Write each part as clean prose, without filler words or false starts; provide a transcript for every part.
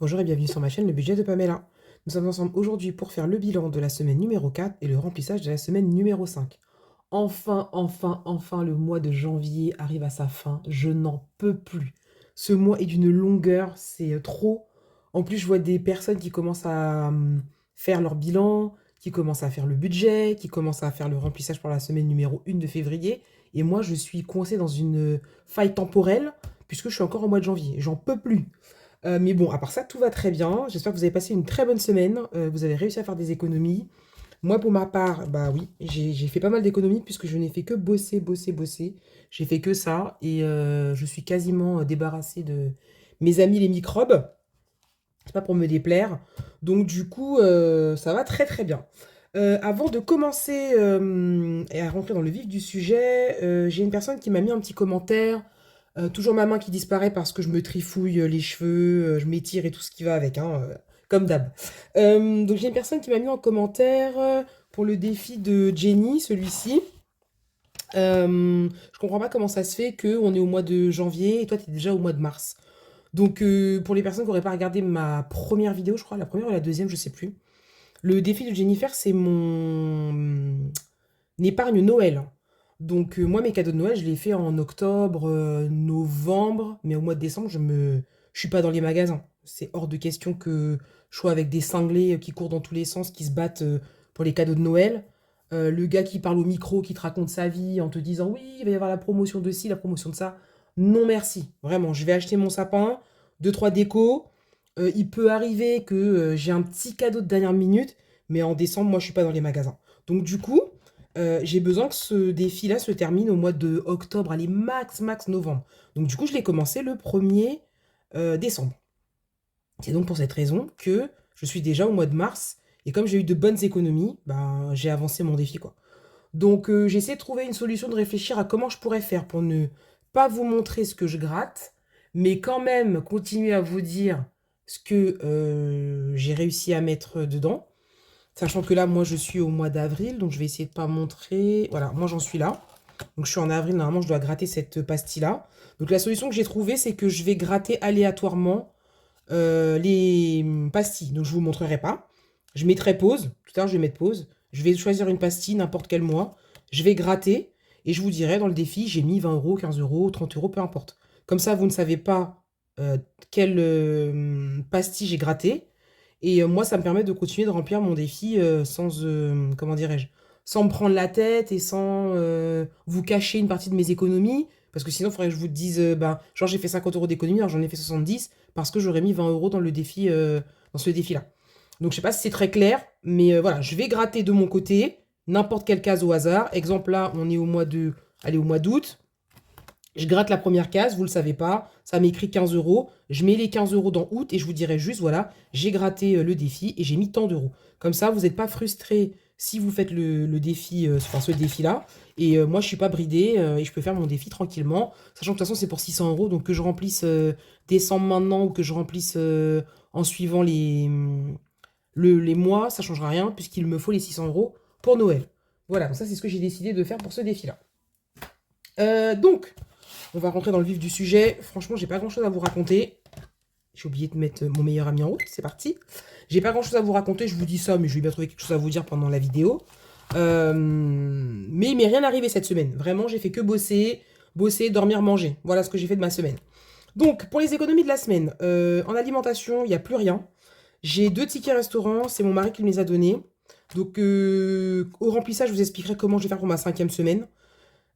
Bonjour et bienvenue sur ma chaîne Le Budget de Pamela. Nous sommes ensemble aujourd'hui pour faire le bilan de la semaine numéro 4 et le remplissage de la semaine numéro 5. Enfin, le mois de janvier arrive à sa fin. Je n'en peux plus. Ce mois est d'une longueur, c'est trop. En plus, je vois des personnes qui commencent à faire leur bilan, qui commencent à faire le budget, qui commencent à faire le remplissage pour la semaine numéro 1 de février. Et moi, je suis coincée dans une faille temporelle puisque je suis encore au mois de janvier. J'en peux plus. Mais bon, à part ça, tout va très bien. J'espère que vous avez passé une très bonne semaine. Vous avez réussi à faire des économies. Moi, pour ma part, bah oui, j'ai fait pas mal d'économies puisque je n'ai fait que bosser. J'ai fait que ça et je suis quasiment débarrassée de mes amis les microbes. C'est pas pour me déplaire. Donc du coup, ça va très très bien. Avant de commencer et à rentrer dans le vif du sujet, j'ai une personne qui m'a mis un petit commentaire. Toujours ma main qui disparaît parce que je me trifouille les cheveux, je m'étire et tout ce qui va avec, hein, comme d'hab. Donc j'ai une personne qui m'a mis en commentaire pour le défi de Jenny, celui-ci. Je comprends pas comment ça se fait qu'on est au mois de janvier et toi tu es déjà au mois de mars. Donc pour les personnes qui n'auraient pas regardé ma première vidéo, je crois, la première ou la deuxième, je sais plus. Le défi de Jennifer, c'est mon épargne Noël. Donc moi, mes cadeaux de Noël, je les fais en octobre, novembre, mais au mois de décembre, je suis pas dans les magasins. C'est hors de question que je sois avec des cinglés qui courent dans tous les sens, qui se battent pour les cadeaux de Noël. Le gars qui parle au micro, qui te raconte sa vie en te disant oui, il va y avoir la promotion de ci, la promotion de ça. Non merci, vraiment, je vais acheter mon sapin, deux, trois décos. Il peut arriver que j'ai un petit cadeau de dernière minute, mais en décembre, moi, je suis pas dans les magasins. Donc du coup, j'ai besoin que ce défi-là se termine au mois de octobre, allez, max novembre. Donc du coup, je l'ai commencé le 1er décembre. C'est donc pour cette raison que je suis déjà au mois de mars. Et comme j'ai eu de bonnes économies, ben, j'ai avancé mon défi, quoi. Donc j'essaie de trouver une solution, de réfléchir à comment je pourrais faire pour ne pas vous montrer ce que je gratte, mais quand même continuer à vous dire ce que j'ai réussi à mettre dedans. Sachant que là, moi, je suis au mois d'avril, donc je vais essayer de pas montrer. Voilà, moi, j'en suis là. Donc, je suis en avril, normalement, je dois gratter cette pastille-là. Donc, la solution que j'ai trouvée, c'est que je vais gratter aléatoirement les pastilles. Donc, je vous montrerai pas. Je mettrai pause. Tout à l'heure, je vais mettre pause. Je vais choisir une pastille, n'importe quel mois. Je vais gratter et je vous dirai dans le défi, j'ai mis 20 euros, 15 euros, 30 euros, peu importe. Comme ça, vous ne savez pas quelle pastille j'ai gratté. Et moi, ça me permet de continuer de remplir mon défi sans, comment dirais-je, sans me prendre la tête et sans vous cacher une partie de mes économies. Parce que sinon, il faudrait que je vous dise, ben, genre j'ai fait 50 euros d'économie, alors j'en ai fait 70 parce que j'aurais mis 20 euros dans le défi, dans ce défi-là. Donc je sais pas si c'est très clair, mais voilà, je vais gratter de mon côté n'importe quelle case au hasard. Exemple là, on est au mois de, allez, au mois d'août. Je gratte la première case, vous ne le savez pas, ça m'écrit 15 euros. Je mets les 15 euros dans août et je vous dirai juste, voilà, j'ai gratté le défi et j'ai mis tant d'euros. Comme ça, vous n'êtes pas frustré si vous faites le défi, enfin ce défi-là. Et moi, je ne suis pas bridée et je peux faire mon défi tranquillement. Sachant que de toute façon, c'est pour 600 euros, donc que je remplisse décembre maintenant ou que je remplisse en suivant les mois, ça ne changera rien puisqu'il me faut les 600 euros pour Noël. Voilà, donc ça, c'est ce que j'ai décidé de faire pour ce défi-là. Donc, on va rentrer dans le vif du sujet. Franchement, j'ai pas grand chose à vous raconter. J'ai oublié de mettre mon meilleur ami en route. C'est parti. J'ai pas grand chose à vous raconter. Je vous dis ça, mais je vais bien trouver quelque chose à vous dire pendant la vidéo. Mais il m'est rien arrivé cette semaine. Vraiment, j'ai fait que bosser, dormir, manger. Voilà ce que j'ai fait de ma semaine. Donc, pour les économies de la semaine, en alimentation, il n'y a plus rien. J'ai 2 tickets restaurants. C'est mon mari qui me les a donnés. Donc, au remplissage, je vous expliquerai comment je vais faire pour ma 5e semaine.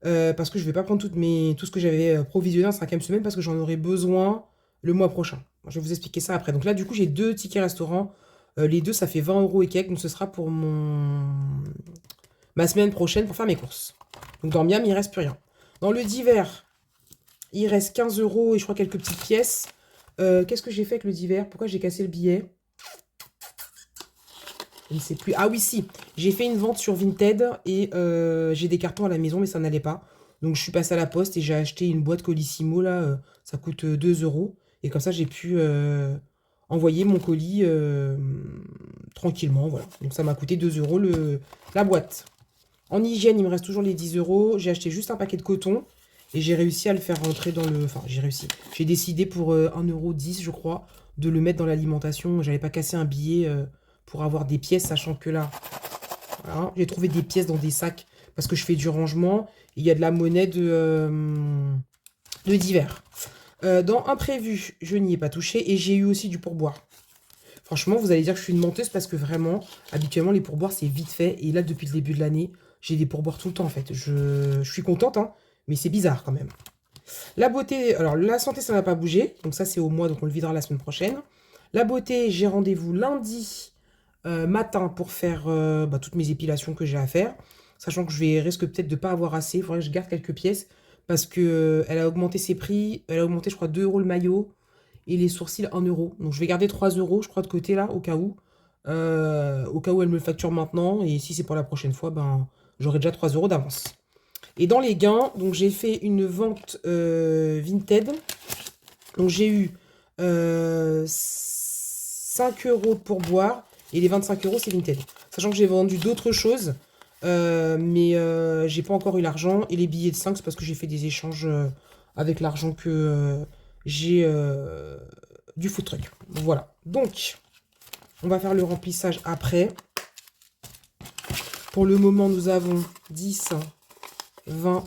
Parce que je vais pas prendre tout ce que j'avais provisionné en 5e semaine parce que j'en aurai besoin le mois prochain. Je vais vous expliquer ça après. Donc là, du coup, j'ai 2 tickets restaurant. Les deux, ça fait 20 euros et quelques. Donc ce sera pour ma semaine prochaine pour faire mes courses. Donc dans Miam, il reste plus rien. Dans le divers, il reste 15 euros et je crois quelques petites pièces. Qu'est-ce que j'ai fait avec le divers? Pourquoi j'ai cassé le billet? Je ne sais plus. Ah oui, si. J'ai fait une vente sur Vinted et j'ai des cartons à la maison, mais ça n'allait pas. Donc je suis passée à la poste et j'ai acheté une boîte Colissimo, là. Ça coûte 2 euros. Et comme ça, j'ai pu envoyer mon colis tranquillement. Voilà. Donc ça m'a coûté 2 euros la boîte. En hygiène, il me reste toujours les 10 euros. J'ai acheté juste un paquet de coton. Et j'ai réussi à le faire rentrer dans le... Enfin, j'ai réussi. J'ai décidé pour 1,10 €, je crois, de le mettre dans l'alimentation. J'avais pas cassé un billet pour avoir des pièces, sachant que là, voilà, j'ai trouvé des pièces dans des sacs parce que je fais du rangement. Il y a de la monnaie de divers. Dans imprévu, je n'y ai pas touché et j'ai eu aussi du pourboire. Franchement, vous allez dire que je suis une menteuse parce que vraiment, habituellement, les pourboires, c'est vite fait. Et là, depuis le début de l'année, j'ai des pourboires tout le temps, en fait. Je suis contente, hein, mais c'est bizarre quand même. La beauté, alors la santé, ça n'a pas bougé. Donc ça, c'est au mois, donc on le videra la semaine prochaine. La beauté, j'ai rendez-vous lundi matin pour faire toutes mes épilations que j'ai à faire. Sachant que risque peut-être de ne pas avoir assez. Il faudrait que je garde quelques pièces parce que elle a augmenté ses prix. Elle a augmenté, je crois, 2 € le maillot et les sourcils 1 €. Donc je vais garder 3 €, je crois, de côté là, au cas où. Au cas où elle me le facture maintenant. Et si c'est pour la prochaine fois, ben j'aurai déjà 3 € d'avance. Et dans les gains, donc j'ai fait une vente Vinted. Donc j'ai eu 5 € pour boire et les 25 € c'est Vinted. Sachant que j'ai vendu d'autres choses, mais j'ai pas encore eu l'argent. Et les billets de 5, c'est parce que j'ai fait des échanges avec l'argent que j'ai du food truck. Voilà. Donc, on va faire le remplissage après. Pour le moment, nous avons 10, 20,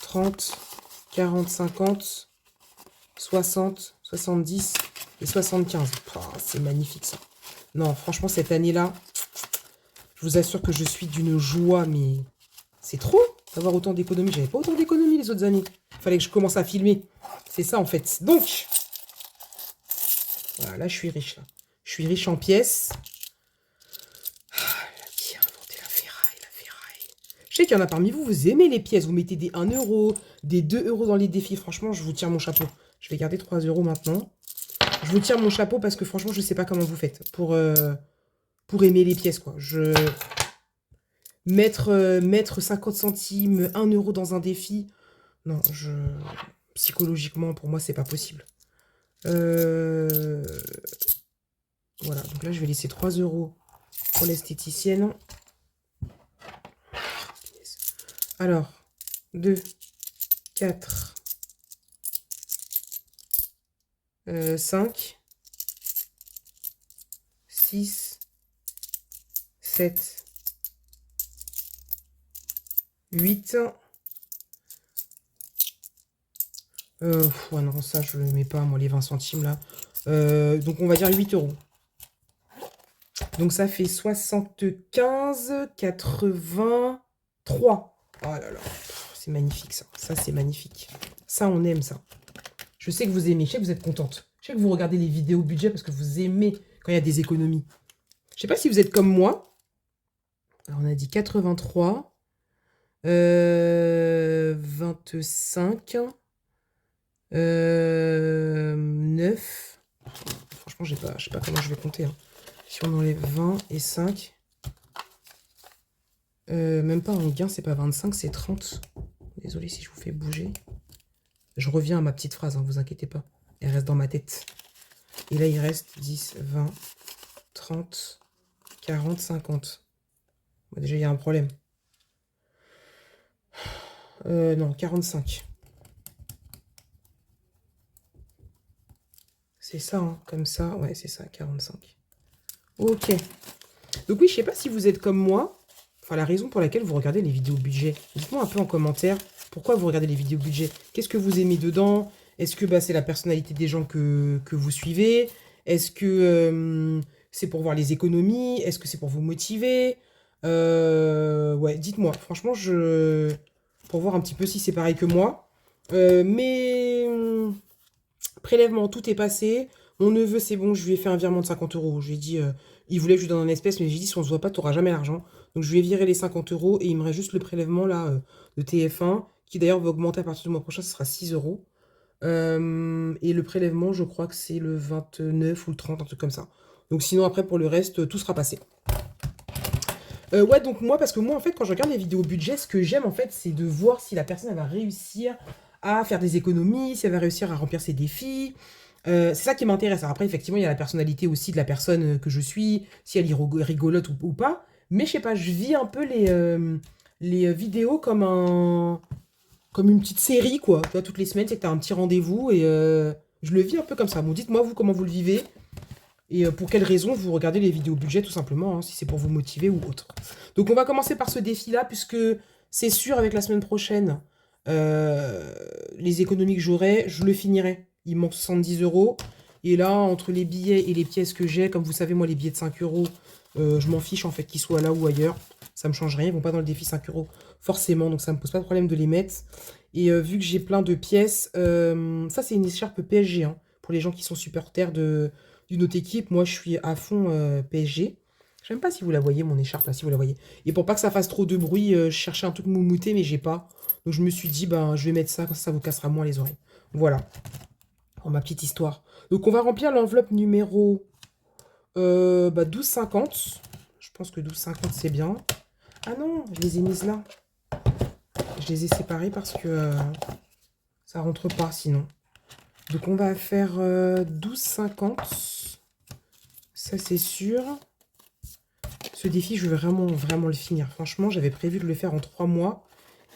30, 40, 50, 60, 70 et 75. Oh, c'est magnifique ça. Non, franchement, cette année-là, je vous assure que je suis d'une joie, mais c'est trop d'avoir autant d'économies. J'avais pas autant d'économies les autres années. Il fallait que je commence à filmer. C'est ça en fait. Donc, voilà, là je suis riche. Là. Je suis riche en pièces. Qui a inventé la ferraille, la ferraille? Je sais qu'il y en a parmi vous, vous aimez les pièces. Vous mettez des 1 €, des 2 € dans les défis. Franchement, je vous tire mon chapeau. Je vais garder 3 € maintenant. Je vous tire mon chapeau parce que franchement, je sais pas comment vous faites pour aimer les pièces, quoi. Mettre 50 centimes, 1 € dans un défi, non, psychologiquement, pour moi, c'est pas possible. Voilà, donc là, je vais laisser 3 € pour l'esthéticienne. Alors, 2, 4, 5, 6, 7, 8. Ouais, non, ça, je ne mets pas, moi, les 20 centimes, là. Donc, on va dire 8 €. Donc, ça fait 75, 83. Oh là là, c'est magnifique, ça. Ça, c'est magnifique. Ça, on aime, ça. Je sais que vous aimez. Je sais que vous êtes contente. Je sais que vous regardez les vidéos budget parce que vous aimez quand il y a des économies. Je sais pas si vous êtes comme moi. Alors, on a dit 83. 25. 9. Franchement, je sais pas comment je vais compter. Hein. Si on enlève 20 et 5. Même pas en gain, c'est pas 25, c'est 30. Désolée si je vous fais bouger. Je reviens à ma petite phrase, hein, vous inquiétez pas. Elle reste dans ma tête. Et là, il reste 10, 20, 30, 40, 50. Bon, déjà, il y a un problème. Non, 45. C'est ça, hein, comme ça. Ouais, c'est ça, 45. Ok. Donc oui, je sais pas si vous êtes comme moi. Enfin, la raison pour laquelle vous regardez les vidéos budget. Dites-moi un peu en commentaire pourquoi vous regardez les vidéos budget. Qu'est-ce que vous aimez dedans? Est-ce que c'est la personnalité des gens que vous suivez? Est-ce que c'est pour voir les économies? Est-ce que c'est pour vous motiver? Ouais, dites-moi. Franchement, pour voir un petit peu si c'est pareil que moi. Mais prélèvement, tout est passé. Mon neveu, c'est bon, je lui ai fait un virement de 50 €. Je lui ai dit, il voulait que je lui donne en espèces, mais j'ai dit, si on se voit pas, tu n'auras jamais l'argent. Donc je lui ai viré les 50 € et il me reste juste le prélèvement là de TF1, qui d'ailleurs va augmenter à partir du mois prochain, ce sera 6 €. Et le prélèvement, je crois que c'est le 29 ou le 30, un truc comme ça. Donc sinon, après, pour le reste, tout sera passé. Ouais, donc moi, parce que moi, en fait, quand je regarde les vidéos budget, ce que j'aime, en fait, c'est de voir si la personne, elle va réussir à faire des économies, si elle va réussir à remplir ses défis. C'est ça qui m'intéresse. Alors après, effectivement, il y a la personnalité aussi de la personne que je suis, si elle est rigolote ou pas. Mais je sais pas, je vis un peu les vidéos comme un... comme une petite série, quoi. Tu vois, toutes les semaines, c'est que tu as un petit rendez-vous et je le vis un peu comme ça. Bon, dites-moi, vous, comment vous le vivez et pour quelles raisons vous regardez les vidéos budget, tout simplement, hein, si c'est pour vous motiver ou autre. Donc, on va commencer par ce défi-là, puisque c'est sûr, avec la semaine prochaine, les économies que j'aurai, je le finirai. Il me manque 70 euros. Et là, entre les billets et les pièces que j'ai, comme vous savez, moi, les billets de 5 euros, je m'en fiche, en fait, qu'ils soient là ou ailleurs. Ça me change rien, ils vont pas dans le défi 5 euros, forcément, donc ça me pose pas de problème de les mettre. Et vu que j'ai plein de pièces, ça, c'est une écharpe PSG, hein, pour les gens qui sont supporters d'une autre équipe. Moi, je suis à fond PSG. Je sais même pas si vous la voyez, mon écharpe, là, si vous la voyez. Et pour pas que ça fasse trop de bruit, je cherchais un truc moumouté, mais j'ai pas. Donc je me suis dit, ben, je vais mettre ça, comme ça vous cassera moins les oreilles. Voilà, pour ma petite histoire. Donc on va remplir l'enveloppe numéro 12,50. Je pense que 12,50 c'est bien. Ah non, je les ai mises là. Je les ai séparées parce que ça rentre pas sinon. Donc on va faire 12,50. Ça c'est sûr. Ce défi, je veux vraiment, vraiment le finir. Franchement, j'avais prévu de le faire en 3 mois.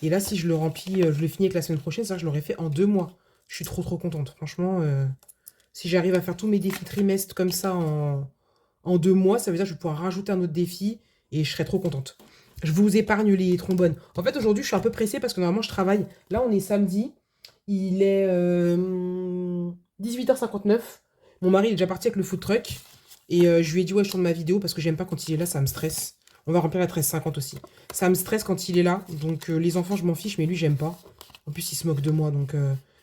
Et là, si je le remplis, je le finis avec la semaine prochaine, ça, je l'aurais fait en 2 mois. Je suis trop, trop contente. Franchement, si j'arrive à faire tous mes défis trimestres comme ça en 2 mois, ça veut dire que je vais pouvoir rajouter un autre défi et je serai trop contente. Je vous épargne les trombones. En fait, aujourd'hui, je suis un peu pressée parce que normalement, je travaille. Là, on est samedi. Il est 18h59. Mon mari est déjà parti avec le food truck. Et je lui ai dit, ouais, je tourne ma vidéo parce que j'aime pas quand il est là, ça me stresse. On va remplir la 13,50 aussi. Ça me stresse quand il est là. Donc, les enfants, je m'en fiche, mais lui, j'aime pas. En plus, il se moque de moi. Donc,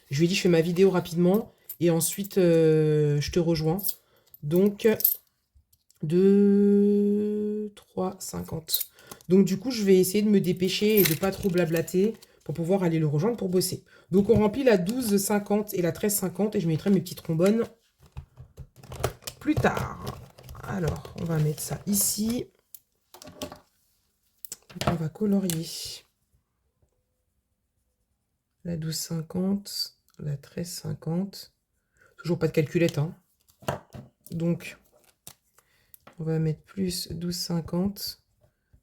je lui ai dit, je fais ma vidéo rapidement. Et ensuite, je te rejoins. Donc, 2, 3, 50. Donc, du coup, je vais essayer de me dépêcher et de pas trop blablater pour pouvoir aller le rejoindre pour bosser. Donc, on remplit la 12,50 et la 13,50 et je mettrai mes petits trombones plus tard. Alors, on va mettre ça ici. On va colorier la 12,50, la 13,50. Toujours pas de calculette, hein. Donc, on va mettre plus 12,50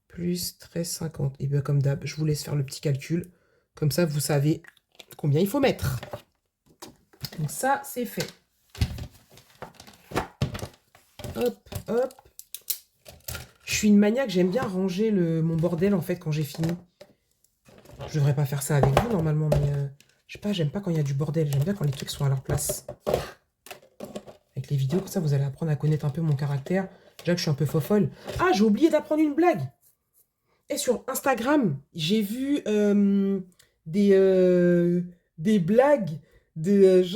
plus 13,50. Et bien, comme d'hab, je vous laisse faire le petit calcul. Comme ça, vous savez combien il faut mettre. Donc ça, c'est fait. Hop, hop. Je suis une maniaque, j'aime bien ranger mon bordel, en fait, quand j'ai fini. Je devrais pas faire ça avec vous, normalement, mais je sais pas, j'aime pas quand il y a du bordel. J'aime bien quand les trucs sont à leur place. Avec les vidéos, comme ça, vous allez apprendre à connaître un peu mon caractère. Déjà que je suis un peu fofolle. Ah, j'ai oublié d'apprendre une blague. Et sur Instagram, j'ai vu des blagues de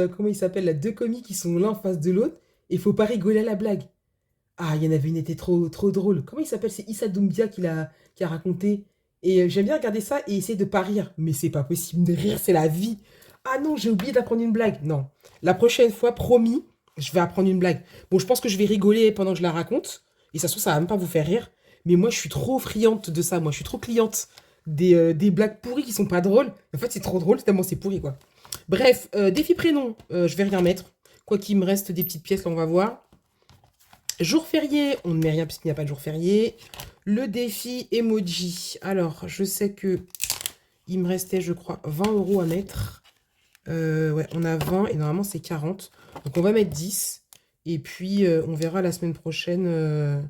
comment ils s'appellent là, deux commis qui sont l'un en face de l'autre. Et il faut pas rigoler à la blague. Ah, il y en avait une qui était trop, trop drôle. Comment il s'appelle? C'est Issa Doumbia qui a raconté. Et j'aime bien regarder ça et essayer de pas rire. Mais c'est pas possible de rire, c'est la vie. Ah non, j'ai oublié d'apprendre une blague. Non. La prochaine fois, promis, je vais apprendre une blague. Bon, je pense que je vais rigoler pendant que je la raconte. Et ça se trouve, ça va même pas vous faire rire. Mais moi, je suis trop friande de ça. Moi, je suis trop cliente des blagues pourries qui sont pas drôles. En fait, c'est trop drôle, tellement c'est pourri, quoi. Bref, défi prénom, je vais rien mettre. Quoi qu'il me reste des petites pièces, là, on va voir. Jour férié, on ne met rien puisqu'il n'y a pas de jour férié. Le défi emoji. Alors, je sais que il me restait, je crois, 20 euros à mettre. Ouais, on a 20 et normalement, c'est 40. Donc, on va mettre 10. Et puis, on verra la semaine prochaine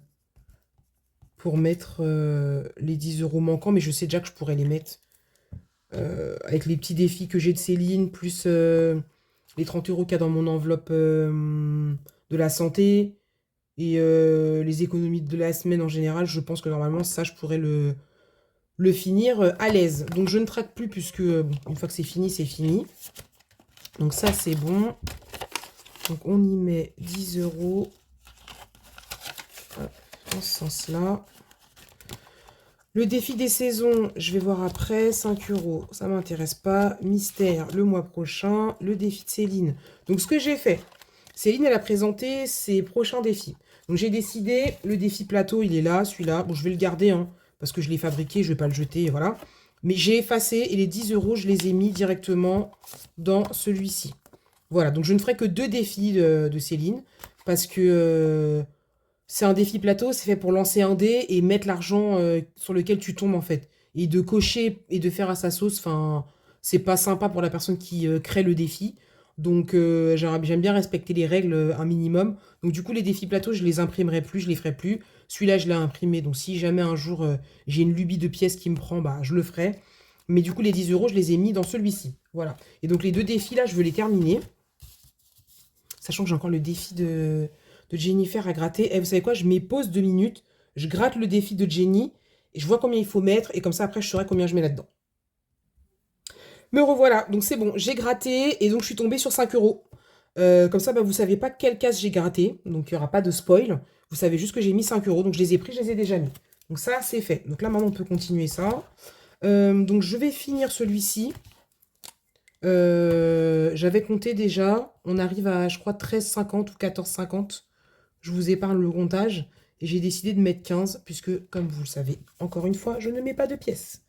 pour mettre les 10 euros manquants. Mais je sais déjà que je pourrais les mettre avec les petits défis que j'ai de Céline, plus les 30 euros qu'il y a dans mon enveloppe de la santé. Et les économies de la semaine en général, je pense que normalement, ça, je pourrais le finir à l'aise. Donc, je ne traque plus puisque, bon, une fois que c'est fini, c'est fini. Donc, ça, c'est bon. Donc, on y met 10 euros. Hop, dans ce sens-là. Le défi des saisons, je vais voir après. 5 euros, ça ne m'intéresse pas. Mystère, le mois prochain. Le défi de Céline. Donc, ce que j'ai fait, Céline, elle a présenté ses prochains défis. Donc, j'ai décidé, le défi plateau, il est là, celui-là. Bon, je vais le garder, hein, parce que je l'ai fabriqué, je ne vais pas le jeter, voilà. Mais j'ai effacé et les 10 euros, je les ai mis directement dans celui-ci. Voilà, donc je ne ferai que 2 défis de Céline, parce que c'est un défi plateau, c'est fait pour lancer un dé et mettre l'argent sur lequel tu tombes, en fait. et de cocher et de faire à sa sauce, enfin, c'est pas sympa pour la personne qui crée le défi. Donc, j'aime bien respecter les règles un minimum. Donc, du coup, les défis plateaux, je les imprimerai plus, je les ferai plus. Celui-là, je l'ai imprimé. Donc, si jamais un jour j'ai une lubie de pièces qui me prend, bah, je le ferai. Mais du coup, les 10 euros, je les ai mis dans celui-ci. Voilà. Et donc, les deux défis, là, je veux les terminer. Sachant que j'ai encore le défi de Jennifer à gratter. Et vous savez quoi? Je mets pause 2 minutes. Je gratte le défi de Jenny. Et je vois combien il faut mettre. Et comme ça, après, je saurai combien je mets là-dedans. Me revoilà. Donc, c'est bon. J'ai gratté. Et donc, je suis tombée sur 5 euros. Comme ça, bah, vous ne savez pas quelle case j'ai gratté. Donc, il n'y aura pas de spoil. Vous savez juste que j'ai mis 5 euros. Donc, je les ai pris, je les ai déjà mis. Donc, ça, c'est fait. Donc, là, maintenant, on peut continuer ça. Donc, je vais finir celui-ci. J'avais compté déjà. On arrive à, je crois, 13,50 ou 14,50. Je vous épargne le comptage. Et j'ai décidé de mettre 15, puisque, comme vous le savez, encore une fois, je ne mets pas de pièces.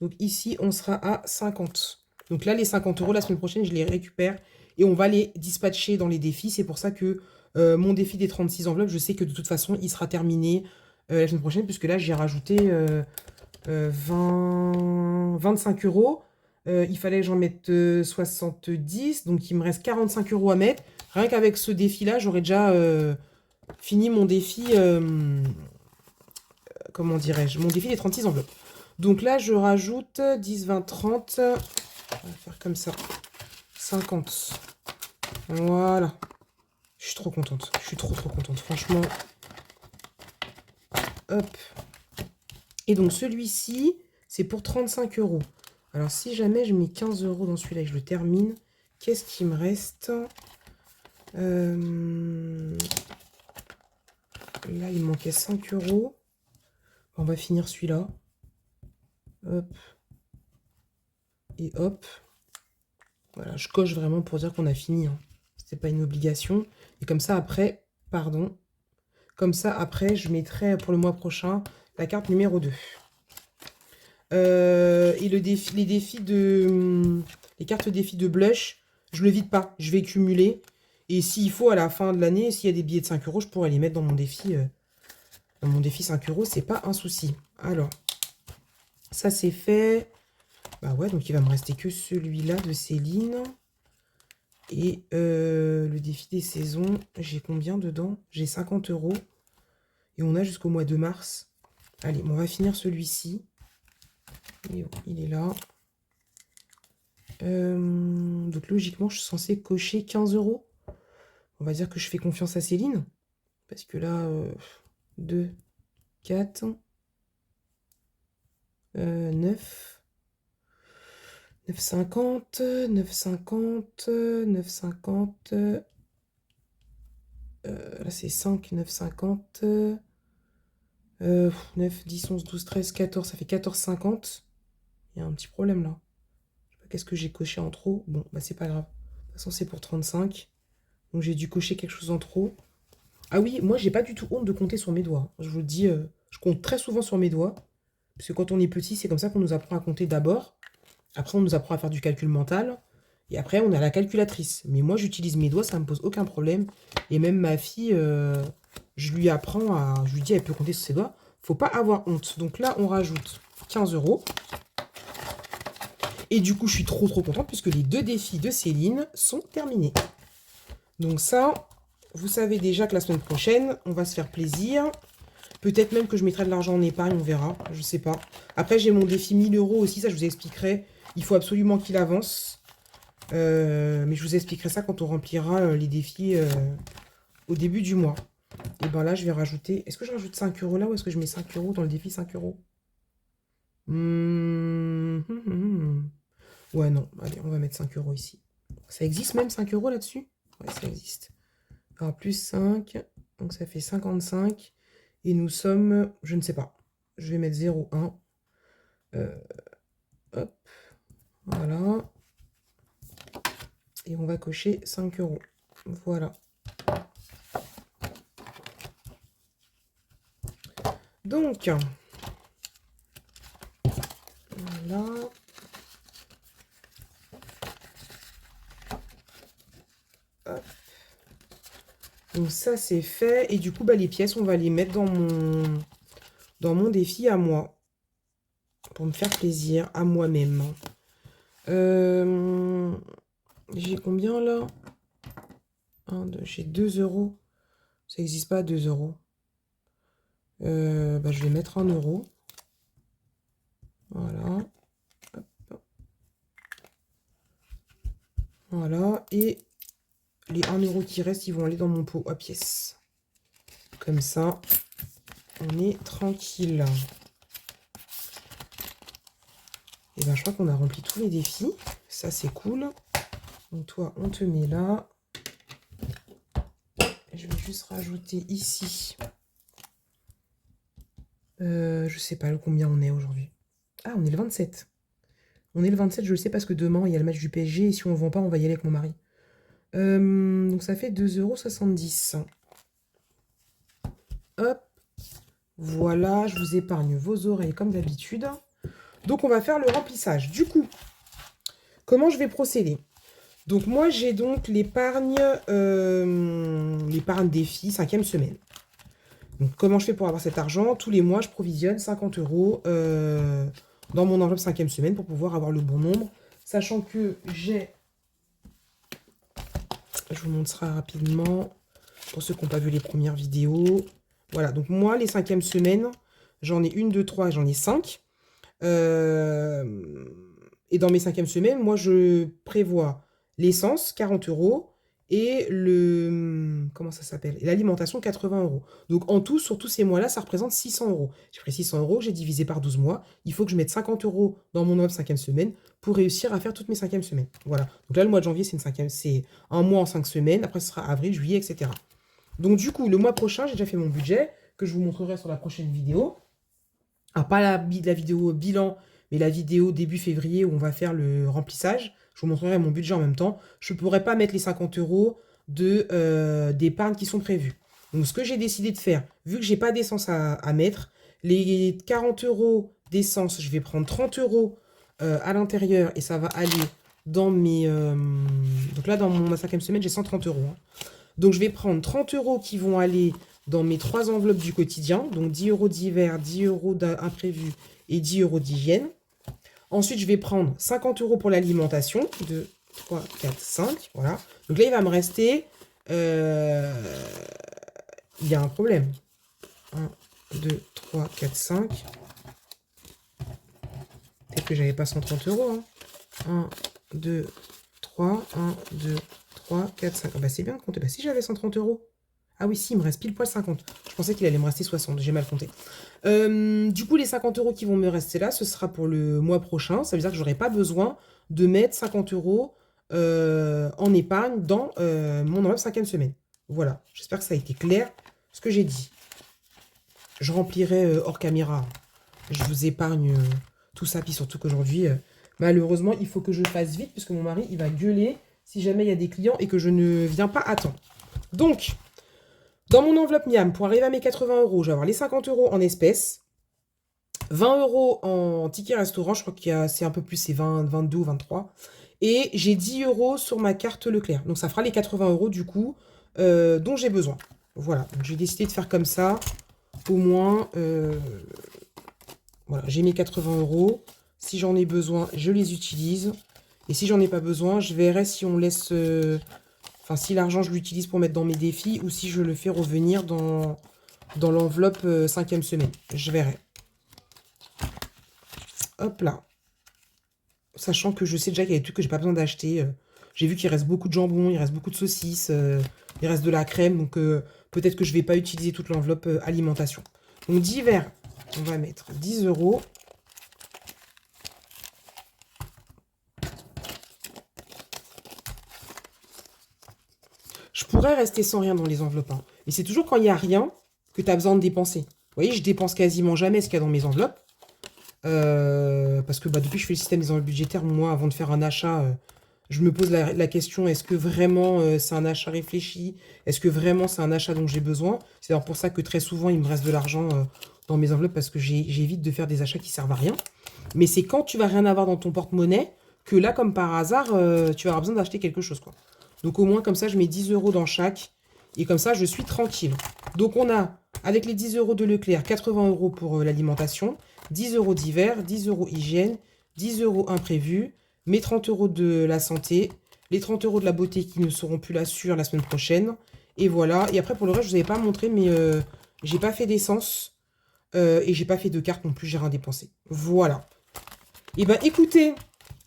Donc, ici, on sera à 50. Donc là, les 50 euros, la semaine prochaine, je les récupère. Et on va les dispatcher dans les défis. C'est pour ça que mon défi des 36 enveloppes, je sais que de toute façon, il sera terminé la semaine prochaine, puisque là, j'ai rajouté 25 euros. Il fallait que j'en mette 70. Donc, il me reste 45 euros à mettre. Rien qu'avec ce défi-là, j'aurais déjà fini mon défi. Comment dirais-je? Mon défi des 36 enveloppes. Donc là, je rajoute 10, 20, 30. On va faire comme ça. 50. Voilà. Je suis trop contente. Je suis trop contente. Franchement. Hop. Et donc celui-ci, c'est pour 35 euros. Alors si jamais je mets 15 euros dans celui-là et que je le termine, qu'est-ce qui me reste? Là, il manquait 5 euros. On va finir celui-là. Hop. Et hop. Voilà, je coche vraiment pour dire qu'on a fini. Hein. C'est pas une obligation. Et comme ça, après, pardon. Comme ça, après, je mettrai pour le mois prochain la carte numéro 2. Et les défis de... Les cartes défis de blush, je le vide pas. Je vais cumuler. Et s'il faut, à la fin de l'année, s'il y a des billets de 5 euros, je pourrais les mettre dans mon défi. Dans mon défi 5 euros, c'est pas un souci. Alors, ça c'est fait. Bah ouais, donc il va me rester que celui-là de Céline. Et le défi des saisons, j'ai combien dedans? J'ai 50 euros. Et on a jusqu'au mois de mars. Allez, on va finir celui-ci. Il est là. Donc logiquement, je suis censée cocher 15 euros. On va dire que je fais confiance à Céline. Parce que là, 2, 4, 9, 9,50, 9,50, 9,50. Là, c'est 5, 9,50. 9, 10, 11, 12, 13, 14. Ça fait 14,50. Il y a un petit problème là. Je sais pas qu'est-ce que j'ai coché en trop. Bon, bah c'est pas grave. De toute façon, c'est pour 35. Donc j'ai dû cocher quelque chose en trop. Ah oui, moi, j'ai pas du tout honte de compter sur mes doigts. Je vous le dis, je compte très souvent sur mes doigts. Parce que quand on est petit, c'est comme ça qu'on nous apprend à compter d'abord. Après, on nous apprend à faire du calcul mental. Et après, on a la calculatrice. Mais moi, j'utilise mes doigts, ça ne me pose aucun problème. Et même ma fille, je lui apprends à... Je lui dis, elle peut compter sur ses doigts. Faut pas avoir honte. Donc là, on rajoute 15 euros. Et du coup, je suis trop contente puisque les deux défis de Céline sont terminés. Donc ça, vous savez déjà que la semaine prochaine, on va se faire plaisir. Peut-être même que je mettrai de l'argent en épargne, on verra. Je sais pas. Après, j'ai mon défi 1000 euros aussi, ça je vous expliquerai. Il faut absolument qu'il avance. Mais je vous expliquerai ça quand on remplira les défis au début du mois. Et ben là, je vais rajouter... Est-ce que je rajoute 5 euros là ou est-ce que je mets 5 euros dans le défi 5 euros? Ouais, non. Allez, on va mettre 5 euros ici. Ça existe même 5 euros là-dessus? Ouais, ça existe. Alors, plus 5. Donc, ça fait 55. Et nous sommes... Je ne sais pas. Je vais mettre 0,1. Hop. Voilà. Et on va cocher 5 euros. Voilà. Donc, voilà. Hop. Donc ça, c'est fait. Et du coup, bah, les pièces, on va les mettre dans mon défi à moi. pour me faire plaisir à moi-même. J'ai combien là? J'ai 2 euros. Ça n'existe pas, 2 euros. Bah, je vais mettre 1 euro. Voilà. Hop. Voilà. Et les 1 euro qui restent, ils vont aller dans mon pot à pièces. Comme ça, on est tranquille. Et ben, je crois qu'on a rempli tous les défis. Ça, c'est cool. Donc, toi, on te met là. Je vais juste rajouter ici. Je sais pas combien on est aujourd'hui. Ah, on est le 27. On est le 27, je le sais parce que demain, il y a le match du PSG. Et si on ne le vend pas, on va y aller avec mon mari. Donc, ça fait 2,70 €. Hop. Voilà, je vous épargne vos oreilles comme d'habitude. Donc, on va faire le remplissage. Du coup, comment je vais procéder? Donc, moi, j'ai donc l'épargne défi, 5e semaine. Donc, comment je fais pour avoir cet argent? Tous les mois, je provisionne 50 € dans mon enveloppe 5e semaine pour pouvoir avoir le bon nombre. Sachant que j'ai... Je vous montre ça rapidement pour ceux qui n'ont pas vu les premières vidéos. Voilà, donc moi, les 5e semaines, j'en ai 1, 2, 3, j'en ai 5. Et dans mes 5e semaines, moi, je prévois l'essence, 40 €, et le... Comment ça s'appelle? Et l'alimentation, 80 €. Donc, en tout, sur tous ces mois-là, ça représente 600 €. J'ai pris 600 €, j'ai divisé par 12 mois. Il faut que je mette 50 € dans mon enveloppe 5e semaine pour réussir à faire toutes mes 5e semaines. Voilà. Donc là, le mois de janvier, c'est un mois en 5 semaines. Après, ce sera avril, juillet, etc. Donc, du coup, le mois prochain, j'ai déjà fait mon budget que je vous montrerai sur la prochaine vidéo. Alors, pas la vidéo bilan, mais la vidéo début février où on va faire le remplissage. Je vous montrerai mon budget en même temps. Je ne pourrai pas mettre les 50 € d'épargne qui sont prévus. Donc, ce que j'ai décidé de faire, vu que je n'ai pas d'essence à mettre, les 40 € d'essence, je vais prendre 30 € à l'intérieur et ça va aller dans mes... donc là, dans ma 5e semaine, j'ai 130 €. Hein. Donc, je vais prendre 30 € qui vont aller dans mes 3 enveloppes du quotidien. Donc, 10 € d'hiver, 10 € d'imprévu et 10 € d'hygiène. Ensuite, je vais prendre 50 € pour l'alimentation. 2, 3, 4, 5. Voilà. Donc là, il va me rester... il y a un problème. 1, 2, 3, 4, 5. Peut-être que j'avais pas 130 €. Hein. 1, 2, 3. 1, 2, 3, 4, 5. Ah bah, c'est bien compté. Bah, si j'avais 130 €. Ah oui, si, il me reste pile poil 50. Je pensais qu'il allait me rester 60. J'ai mal compté. Du coup, les 50 € qui vont me rester là, ce sera pour le mois prochain. Ça veut dire que je n'aurai pas besoin de mettre 50 € en épargne dans mon enveloppe 5e semaine. Voilà. J'espère que ça a été clair ce que j'ai dit. Je remplirai hors caméra. Je vous épargne tout ça. Puis surtout qu'aujourd'hui, malheureusement, il faut que je fasse vite puisque mon mari, il va gueuler si jamais il y a des clients et que je ne viens pas à temps. Donc... Dans mon enveloppe Miam, pour arriver à mes 80 €, je vais avoir les 50 € en espèces, 20 € en ticket restaurant, je crois que c'est un peu plus, c'est 20, 22 ou 23. Et j'ai 10 € sur ma carte Leclerc. Donc ça fera les 80 € du coup dont j'ai besoin. Voilà, donc j'ai décidé de faire comme ça. Au moins, voilà, j'ai mes 80 €. Si j'en ai besoin, je les utilise. Et si j'en ai pas besoin, je verrai si on laisse... Enfin, si l'argent, je l'utilise pour mettre dans mes défis ou si je le fais revenir dans l'enveloppe 5e semaine. Je verrai. Hop là. Sachant que je sais déjà qu'il y a des trucs que j'ai pas besoin d'acheter. J'ai vu qu'il reste beaucoup de jambon, il reste beaucoup de saucisses, il reste de la crème. Donc, peut-être que je vais pas utiliser toute l'enveloppe alimentation. Donc, d'hiver, on va mettre 10 €. Je pourrais rester sans rien dans les enveloppes. Hein. Mais c'est toujours quand il n'y a rien que tu as besoin de dépenser. Vous voyez, je dépense quasiment jamais ce qu'il y a dans mes enveloppes. Parce que depuis que je fais le système des enveloppes budgétaires, moi, avant de faire un achat, je me pose la question, est-ce que vraiment c'est un achat réfléchi? Est-ce que vraiment c'est un achat dont j'ai besoin? C'est d'ailleurs pour ça que très souvent, il me reste de l'argent dans mes enveloppes parce que j'évite de faire des achats qui servent à rien. Mais c'est quand tu vas rien avoir dans ton porte-monnaie que là, comme par hasard, tu vas avoir besoin d'acheter quelque chose, quoi. Donc au moins, comme ça, je mets 10 € dans chaque. Et comme ça, je suis tranquille. Donc, on a, avec les 10 € de Leclerc, 80 € pour l'alimentation, 10 € divers, 10 € hygiène, 10 € imprévus, mes 30 € de la santé, les 30 € de la beauté qui ne seront plus là sur la semaine prochaine. Et voilà. Et après, pour le reste, je ne vous avais pas montré, mais j'ai pas fait d'essence. Et j'ai pas fait de carte non plus, j'ai rien dépensé. Voilà. Et ben écoutez,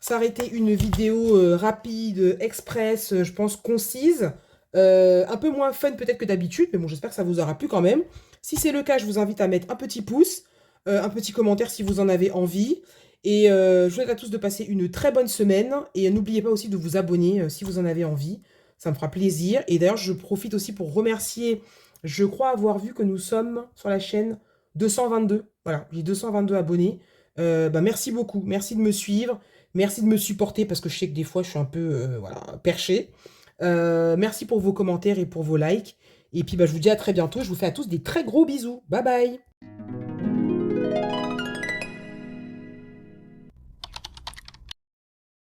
ça aurait été une vidéo rapide, express, je pense concise. Un peu moins fun peut-être que d'habitude, mais bon, j'espère que ça vous aura plu quand même. Si c'est le cas, je vous invite à mettre un petit pouce, un petit commentaire si vous en avez envie. Et je vous souhaite à tous de passer une très bonne semaine. Et n'oubliez pas aussi de vous abonner si vous en avez envie. Ça me fera plaisir. Et d'ailleurs, je profite aussi pour remercier, je crois avoir vu que nous sommes sur la chaîne 222. Voilà, j'ai 222 abonnés. Bah, merci beaucoup. Merci de me suivre. Merci de me supporter parce que je sais que des fois, je suis un peu voilà, perché. Merci pour vos commentaires et pour vos likes. Et puis, bah, je vous dis à très bientôt. Je vous fais à tous des très gros bisous. Bye bye.